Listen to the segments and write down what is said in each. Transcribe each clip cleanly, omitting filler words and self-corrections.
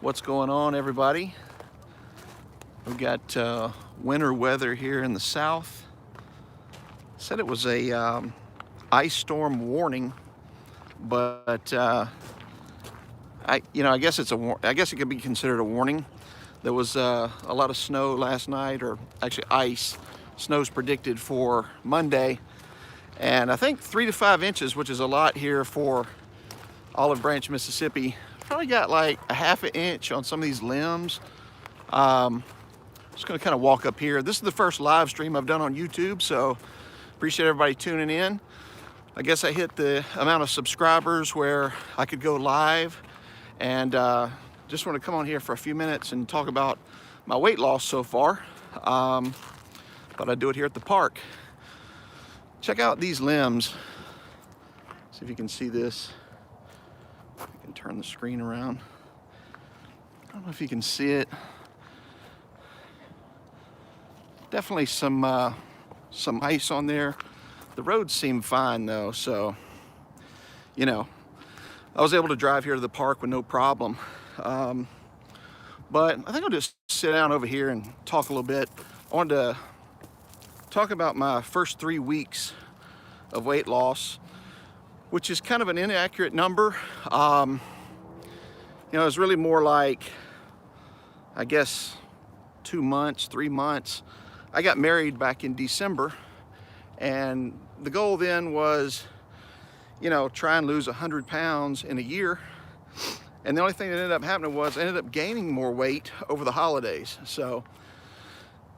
What's going on, everybody? We've got winter weather here in the south. Said it was a ice storm warning, but I guess it could be considered a warning. There was a lot of snow last night, or actually ice. Snow's predicted for Monday, and I think 3 to 5 inches, which is a lot here for Olive Branch, Mississippi. Probably got like a ½ inch on some of these limbs. Just gonna kind of walk up here. This is the first live stream I've done on YouTube, so appreciate everybody tuning in. I guess I hit the amount of subscribers where I could go live, and just want to come on here for a few minutes and talk about my weight loss so far. But I do it here at the park. Check out these limbs. See if you can see this. I can turn the screen around. I don't know if you can see it. Definitely some ice on there. The roads seem fine though, so I was able to drive here to the park with no problem. But I think I'll just sit down over here and talk a little bit. I wanted to talk about my first 3 weeks of weight loss, which is kind of an inaccurate number. It's really more like, I guess, 2 months, 3 months. I got married back in December, and the goal then was, try and lose 100 pounds in a year. And the only thing that ended up happening was I ended up gaining more weight over the holidays. So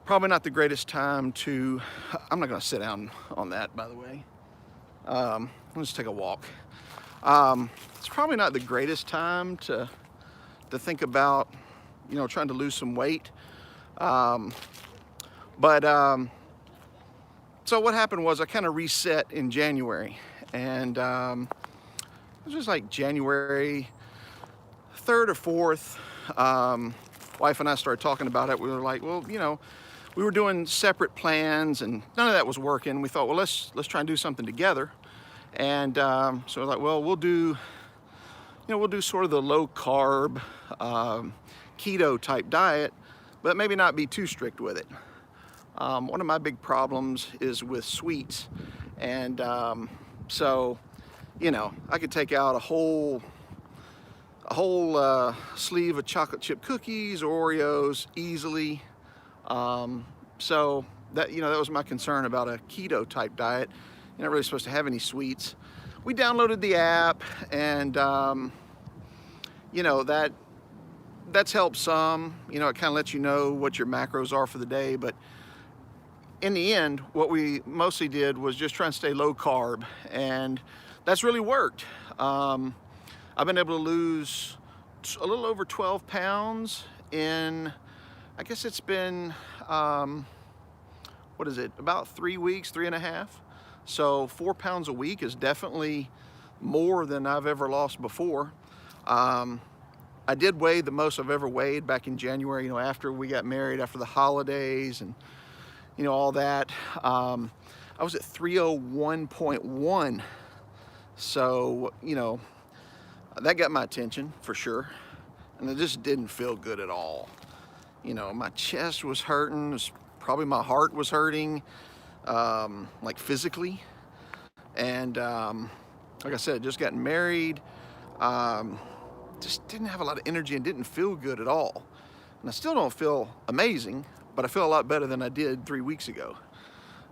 probably not the greatest time to, I'm not gonna sit down on that, by the way. Let's take a walk. It's probably not the greatest time to think about, trying to lose some weight. So what happened was I kind of reset in January, and it was just like January 3rd or 4th. Wife and I started talking about it. We were like, well, we were doing separate plans, and none of that was working. We thought, well, let's try and do something together. And so we're like, well, we'll do sort of the low carb, keto type diet, but maybe not be too strict with it. One of my big problems is with sweets, and so I could take out a whole sleeve of chocolate chip cookies or Oreos easily. So that that was my concern about a keto type diet. You're not really supposed to have any sweets. We downloaded the app, and that's helped some. It kind of lets you know what your macros are for the day, but in the end, what we mostly did was just try and stay low carb, and that's really worked. I've been able to lose a little over 12 pounds in, I guess it's been, about 3 weeks, 3.5. So 4 pounds a week is definitely more than I've ever lost before. I did weigh the most I've ever weighed back in January, after we got married, after the holidays and, all that. I was at 301.1. So, that got my attention for sure. And it just didn't feel good at all. My chest was hurting. Probably my heart was hurting, like physically. And like I said, just gotten married. Just didn't have a lot of energy and didn't feel good at all. And I still don't feel amazing, but I feel a lot better than I did 3 weeks ago.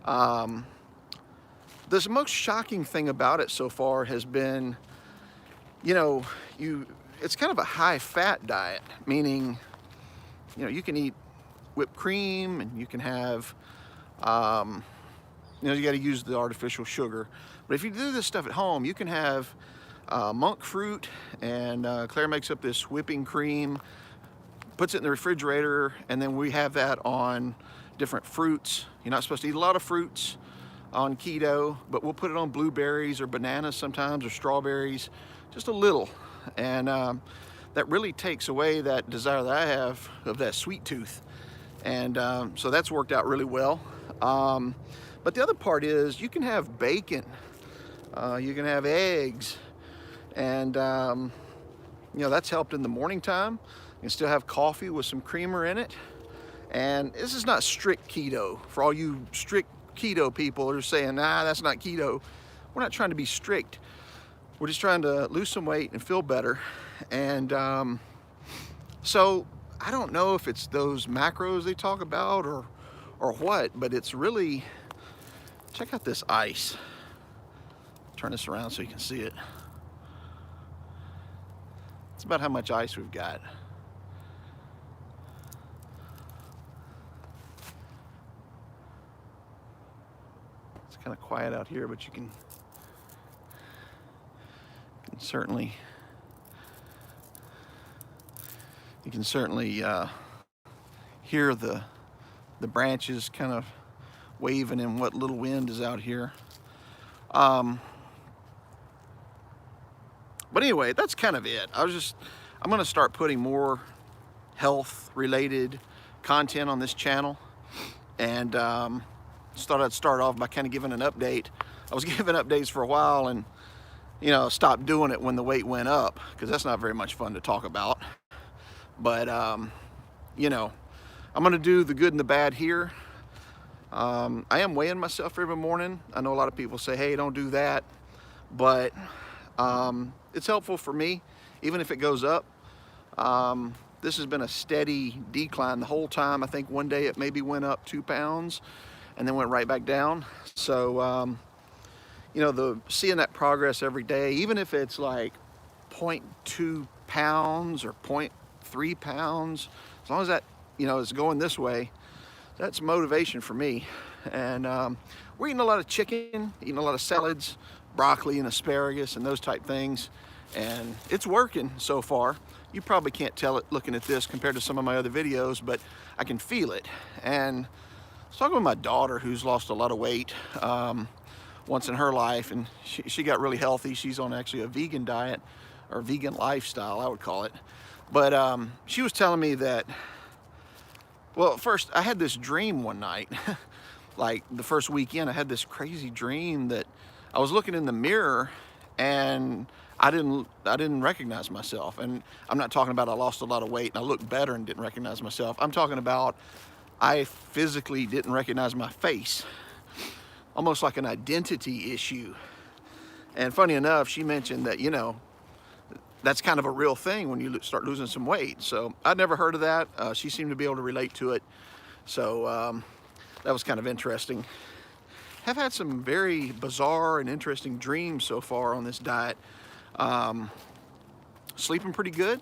The most shocking thing about it so far has been, it's kind of a high-fat diet, meaning, you can eat whipped cream, and you can have, you got to use the artificial sugar. But if you do this stuff at home, you can have monk fruit, and Claire makes up this whipping cream, puts it in the refrigerator, and then we have that on different fruits. You're not supposed to eat a lot of fruits on keto, but we'll put it on blueberries or bananas sometimes, or strawberries, just a little. And that really takes away that desire that I have of that sweet tooth. And so that's worked out really well. But the other part is you can have bacon, you can have eggs, and You know, that's helped in the morning time. You can still have coffee with some creamer in it. And this is not strict keto. For all you strict keto people who are saying, nah, that's not keto. We're not trying to be strict. We're just trying to lose some weight and feel better. And so I don't know if it's those macros they talk about or what, but it's really, check out this ice. Turn this around so you can see it. It's about how much ice we've got. It's kind of quiet out here, but you can certainly hear the branches kind of waving in what little wind is out here. But anyway, that's kind of it. I'm going to start putting more health related content on this channel, and just thought I'd start off by kind of giving an update. I was giving updates for a while and, you know, stopped doing it when the weight went up, because that's not very much fun to talk about. But you know, I'm going to do the good and the bad here. I am weighing myself every morning. I know a lot of people say, hey, don't do that, but it's helpful for me, even if it goes up. This has been a steady decline the whole time. I think one day it maybe went up 2 pounds and then went right back down. So, you know, seeing that progress every day, even if it's like 0.2 pounds or 0.3 pounds, as long as that, you know, is going this way, that's motivation for me. And we're eating a lot of chicken, eating a lot of salads, broccoli and asparagus and those type things, and it's working so far. You probably can't tell it looking at this compared to some of my other videos, but I can feel it. And I was talking with my daughter, who's lost a lot of weight once in her life, and she got really healthy. She's on actually a vegan diet, or vegan lifestyle, I would call it. But she was telling me that, well, first I had this dream one night. Like the first weekend, I had this crazy dream that I was looking in the mirror and I didn't recognize myself. And I'm not talking about I lost a lot of weight and I looked better and didn't recognize myself. I'm talking about I physically didn't recognize my face. Almost like an identity issue. And funny enough, she mentioned that, you know, that's kind of a real thing when you start losing some weight. So I'd never heard of that. She seemed to be able to relate to it. So that was kind of interesting. Have had some very bizarre and interesting dreams so far on this diet. Sleeping pretty good.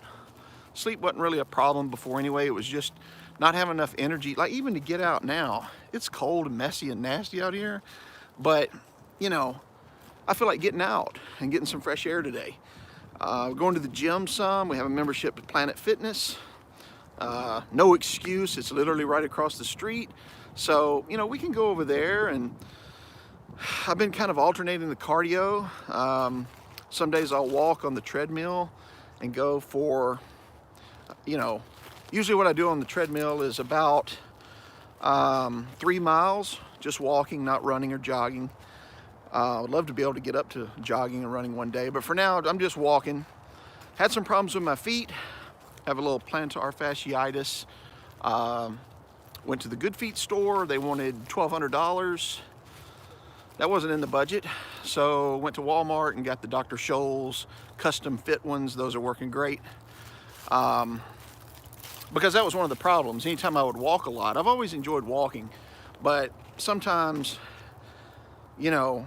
Sleep wasn't really a problem before anyway. It was just not having enough energy. Like even to get out now, it's cold and messy and nasty out here. But, you know, I feel like getting out and getting some fresh air today. Going to the gym some. We have a membership at Planet Fitness. No excuse. It's literally right across the street. So, you know, we can go over there, and I've been kind of alternating the cardio. Some days I'll walk on the treadmill and go for, you know, usually what I do on the treadmill is about 3 miles, just walking, not running or jogging. I'd love to be able to get up to jogging and running one day, but for now I'm just walking. Had some problems with my feet. Have a little plantar fasciitis. Went to the Good Feet store. They wanted $1,200. That wasn't in the budget, so went to Walmart and got the Dr. Scholl's custom fit ones. Those are working great. Because that was one of the problems. Anytime I would walk a lot, I've always enjoyed walking, but sometimes, you know,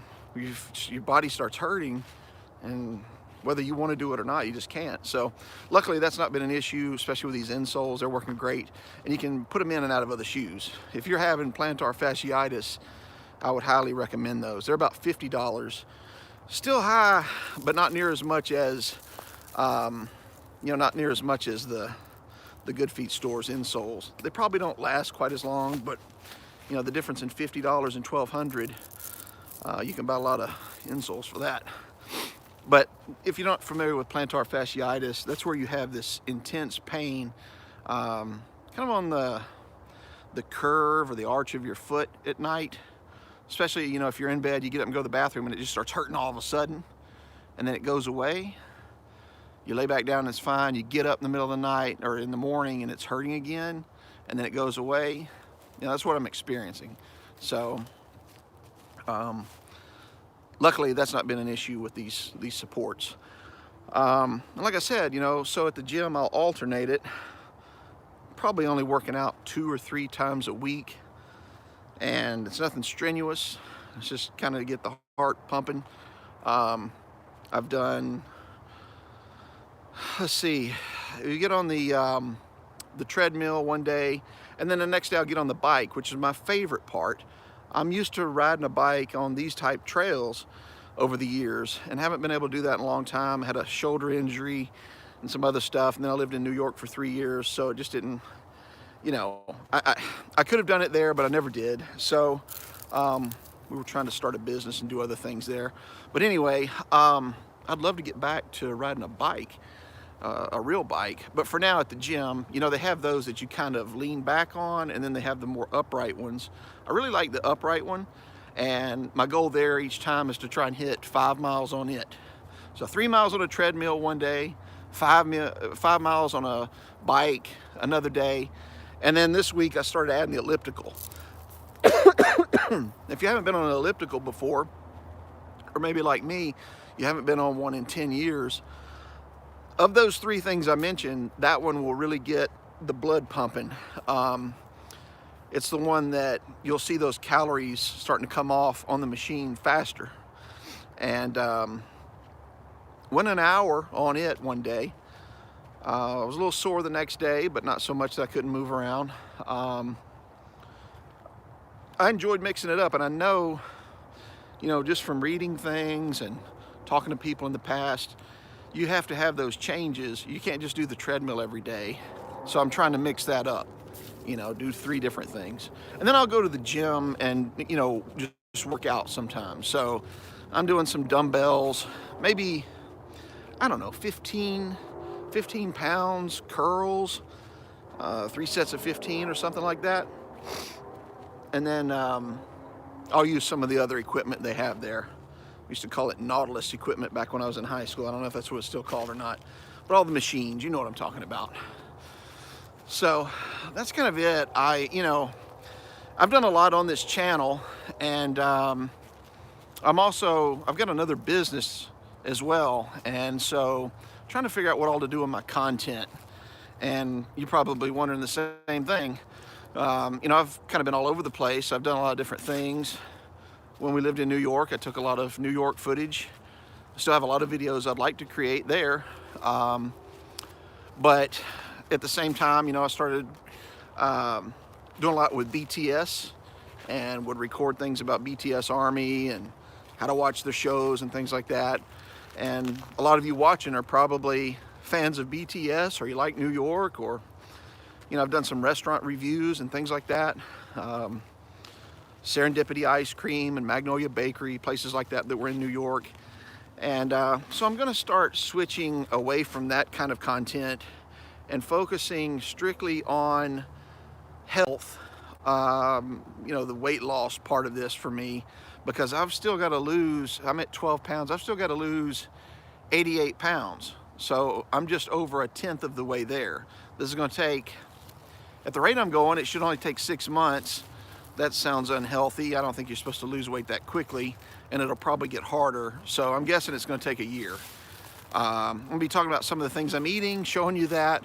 your body starts hurting, and whether you want to do it or not, you just can't. So luckily that's not been an issue, especially with these insoles. They're working great, and you can put them in and out of other shoes. If you're having plantar fasciitis, I would highly recommend those. They're about $50. Still high, but not near as much as, you know, not near as much as the Good Feet store's insoles. They probably don't last quite as long, but you know, the difference in $50 and $1,200, you can buy a lot of insoles for that. But if you're not familiar with plantar fasciitis, that's where you have this intense pain, kind of on the curve or the arch of your foot at night. Especially, you know, if you're in bed, you get up and go to the bathroom and it just starts hurting all of a sudden, and then it goes away. You lay back down and it's fine. You get up in the middle of the night or in the morning and it's hurting again, and then it goes away. That's what I'm experiencing. So luckily that's not been an issue with these supports. And like I said, so at the gym I'll alternate it, probably only working out 2 or 3 times a week, and it's nothing strenuous. It's just kind of to get the heart pumping. I've done, let's see, you get on the treadmill one day, and then the next day I'll get on the bike, which is my favorite part. I'm used to riding a bike on these type trails over the years and haven't been able to do that in a long time. I had a shoulder injury and some other stuff, and then I lived in New York for 3 years, so it just didn't, I could have done it there, but I never did. So we were trying to start a business and do other things there. But anyway, I'd love to get back to riding a bike, a real bike. But for now at the gym, they have those that you kind of lean back on, and then they have the more upright ones. I really like the upright one, and my goal there each time is to try and hit 5 miles on it. So 3 miles on a treadmill one day, 5 miles on a bike another day, and then this week I started adding the elliptical. If you haven't been on an elliptical before, or maybe like me, you haven't been on one in 10 years, of those 3 things I mentioned, that one will really get the blood pumping. It's the one that you'll see those calories starting to come off on the machine faster. And went an hour on it one day. I was a little sore the next day, but not so much that I couldn't move around. I enjoyed mixing it up, and I know, just from reading things and talking to people in the past, you have to have those changes. You can't just do the treadmill every day. So I'm trying to mix that up, do 3 different things. And then I'll go to the gym and, just work out sometimes. So I'm doing some dumbbells, maybe, I don't know, 15 pounds, curls, 3 sets of 15 or something like that. And then I'll use some of the other equipment they have there. We used to call it Nautilus equipment back when I was in high school. I don't know if that's what it's still called or not. But all the machines, you know what I'm talking about. So that's kind of it. I've done a lot on this channel, and I've got another business as well. And so I'm trying to figure out what all to do with my content. And you're probably wondering the same thing. I've kind of been all over the place. I've done a lot of different things. When we lived in New York, I took a lot of New York footage. I still have a lot of videos I'd like to create there. But at the same time, I started doing a lot with BTS, and would record things about BTS Army and how to watch their shows and things like that. And a lot of you watching are probably fans of BTS, or you like New York, or I've done some restaurant reviews and things like that. Serendipity Ice Cream and Magnolia Bakery, places like that were in New York. And so I'm going to start switching away from that kind of content and focusing strictly on health, the weight loss part of this for me, because I've still got to lose, I'm at 12 pounds, I've still got to lose 88 pounds. So I'm just over 1/10 of the way there. This is going to take, at the rate I'm going, it should only take 6 months. That sounds unhealthy. I don't think you're supposed to lose weight that quickly, and it'll probably get harder. So I'm guessing it's going to take a year. I'm going to be talking about some of the things I'm eating, showing you that.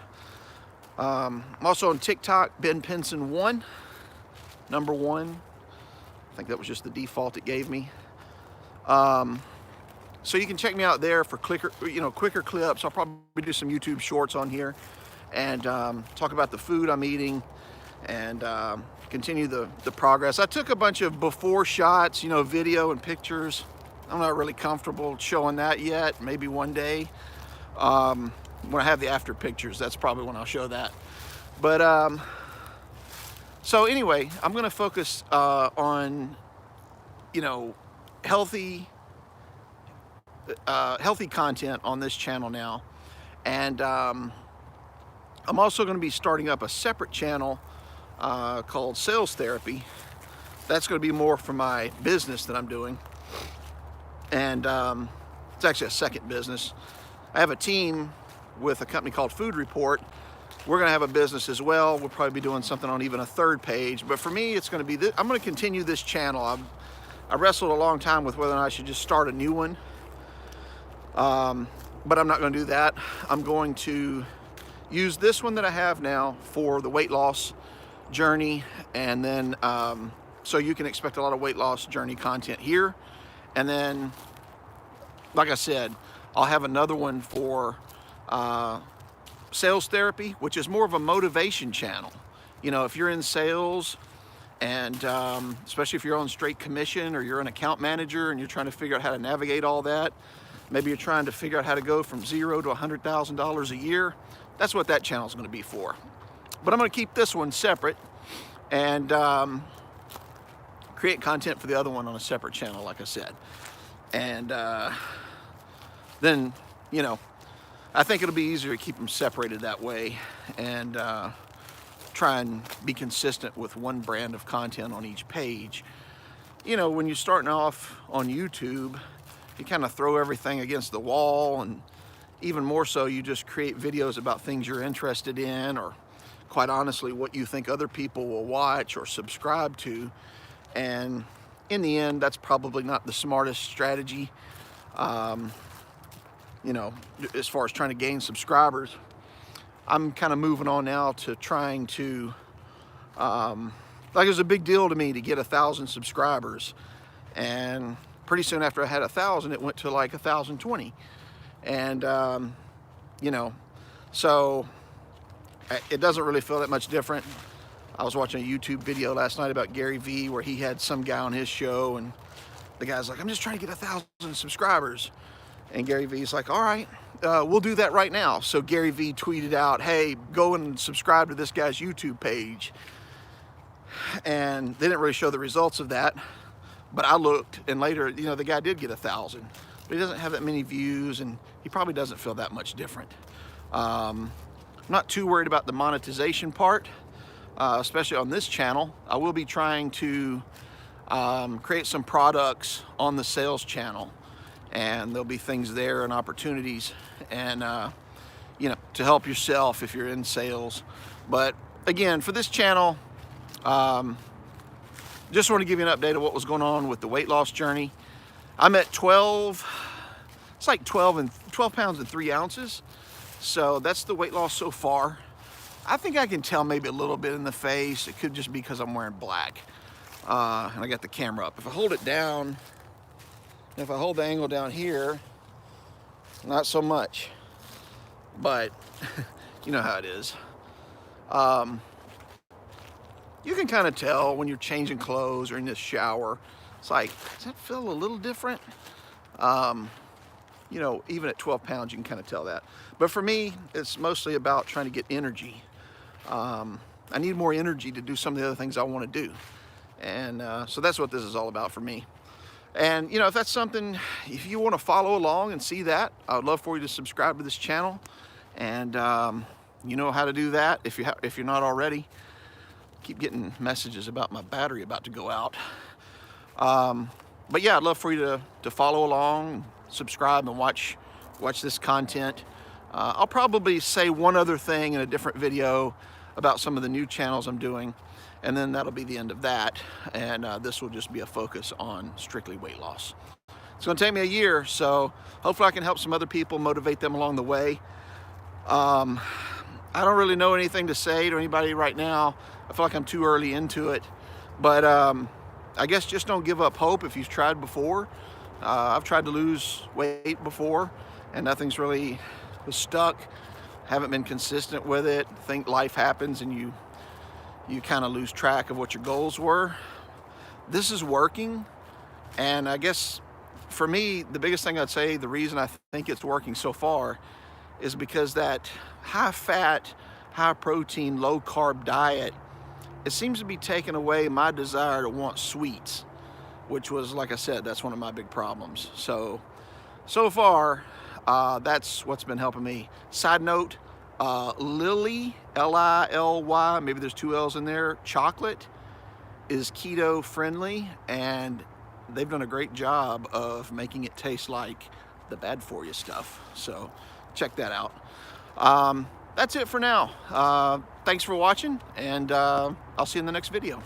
I'm also on TikTok, Ben Pinson 1, number 1. I think that was just the default it gave me. So you can check me out there for quicker clips. I'll probably do some YouTube shorts on here and talk about the food I'm eating and continue the progress. I took a bunch of before shots, video and pictures. I'm not really comfortable showing that yet. Maybe one day. When I have the after pictures, that's probably when I'll show that. But so anyway, I'm going to focus on healthy content on this channel now, and I'm also going to be starting up a separate channel called Sales Therapy. That's going to be more for my business that I'm doing, and it's actually a second business. I have a team with a company called Food Report. We're going to have a business as well. We'll probably be doing something on even a third page. But for me, it's going to be this. I'm going to continue this channel. I wrestled a long time with whether or not I should just start a new one. But I'm not going to do that. I'm going to use this one that I have now for the weight loss journey. And then, so you can expect a lot of weight loss journey content here. And then, like I said, I'll have another one for sales therapy, which is more of a motivation channel. You know, if you're in sales and especially if you're on straight commission or you're an account manager and you're trying to figure out how to navigate all that, maybe you're trying to figure out how to go from $0 to $100,000 a year, that's what that channel is going to be for. But I'm going to keep this one separate and create content for the other one on a separate channel, like I said. And then, you know, I think it'll be easier to keep them separated that way and try and be consistent with one brand of content on each page. You know, when you're starting off on YouTube, you kind of throw everything against the wall, and even more so, you just create videos about things you're interested in, or quite honestly, what you think other people will watch or subscribe to. And in the end, that's probably not the smartest strategy. You know, as far as trying to gain subscribers, I'm kind of moving on now to trying to, like, it was a big deal to me to get 1,000 subscribers. And pretty soon after I had 1,000, it went to like 1,020. And, you know, so it doesn't really feel that much different. I was watching a YouTube video last night about Gary Vee where he had some guy on his show, and the guy's like, I'm just trying to get 1,000 subscribers. And Gary Vee's like, all right, we'll do that right now. So Gary Vee tweeted out, hey, go and subscribe to this guy's YouTube page. And they didn't really show the results of that. But I looked, and later, you know, the guy did get 1,000. But he doesn't have that many views, and he probably doesn't feel that much different. I'm not too worried about the monetization part, especially on this channel. I will be trying to create some products on the sales channel. And there'll be things there and opportunities, and you know, to help yourself if you're in sales. But again, for this channel, just want to give you an update of what was going on with the weight loss journey. I'm at 12. It's like 12 pounds and 3 ounces. So that's the weight loss so far. I think I can tell maybe a little bit in the face. It could just be because I'm wearing black, and I got the camera up. If I hold it down. If I hold the angle down here, not so much, but you know how it is. You can kind of tell when you're changing clothes or in the shower. It's like, does that feel a little different? You know, even at 12 pounds, you can kind of tell that. But for me, it's mostly about trying to get energy. I need more energy to do some of the other things I want to do. And so that's what this is all about for me. And, you know, if that's something, if you want to follow along and see that, I would love for you to subscribe to this channel. And you know how to do that if you're not already. Keep getting messages about my battery about to go out. But yeah, I'd love for you to follow along, subscribe, and watch this content. I'll probably say one other thing in a different video about some of the new channels I'm doing. And then that'll be the end of that. And this will just be a focus on strictly weight loss. It's going to take me a year, so hopefully I can help some other people, motivate them along the way. I don't really know anything to say to anybody right now. I feel like I'm too early into it. But I guess just don't give up hope if you've tried before. I've tried to lose weight before, and nothing's really was stuck. Haven't been consistent with it. Think life happens and you kind of lose track of what your goals were. This is working, and I guess for me, the biggest thing I'd say, the reason I think it's working so far is because that high fat, high protein, low carb diet, it seems to be taking away my desire to want sweets, which was, like I said, that's one of my big problems. So far, that's what's been helping me. Side note, Lily, L-I-L-Y, maybe there's 2 L's in there, chocolate is keto friendly, and they've done a great job of making it taste like the bad for you stuff. So check that out. That's it for now. Thanks for watching, and I'll see you in the next video.